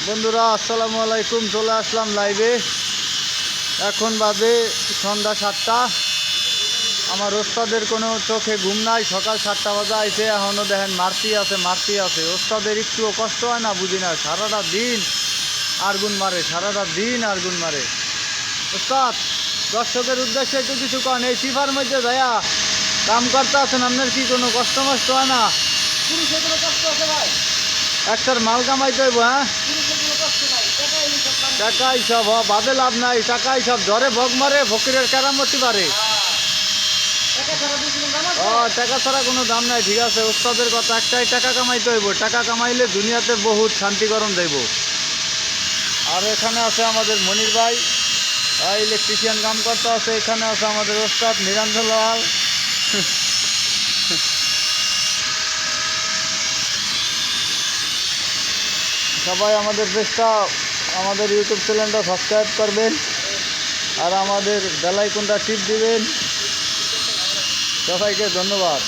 বন্ধুরা, আসসালামু আলাইকুম। চলে আসলাম লাইভে। এখন বাজে সন্ধ্যা 7টা। আমার ওস্তাদের কোনো চোখে ঘুম নাই। সকাল 7টা বাজে আইছে, এখনও দেখেন মারতি আছে। ওস্তাদের একটুও কষ্ট হয় না, বুঝি না। সারাটা দিন আর্গুন মারে। ওস্তাদ, দর্শকের উদ্দেশ্যে একটু কিছু কন। এই সিফার মধ্যে যাইয়া কাম করতে আছেন, আপনার কি কোনো কষ্ট মষ্ট হয় না? একটার মাল কামাইতে হইব। হ্যাঁ, টাকাই সব বাদে লাভ নাই। টাকাই সব ঝরে ভোগ মারে, ফকিরের কেরামতি পারে। টাকা ছাড়া কোনো দাম নাই। ঠিক আছে, ওস্তাদের কথা একটাই, টাকা কামাইতে হইব। টাকা কামাইলে দুনিয়াতে বহুত শান্তিকরণ দেব। আর এখানে আছে আমাদের মনির ভাই, ইলেকট্রিশিয়ান কাম করতে আছে। এখানে আছে আমাদের ওস্তাদ নিরঞ্জন লাল। সবাই আমাদের পেজটা, আমাদের ইউটিউব চ্যানেলটা সাবস্ক্রাইব করবেন আর আমাদের বেল আইকনটা টিপ দিবেন। সবাইকে ধন্যবাদ।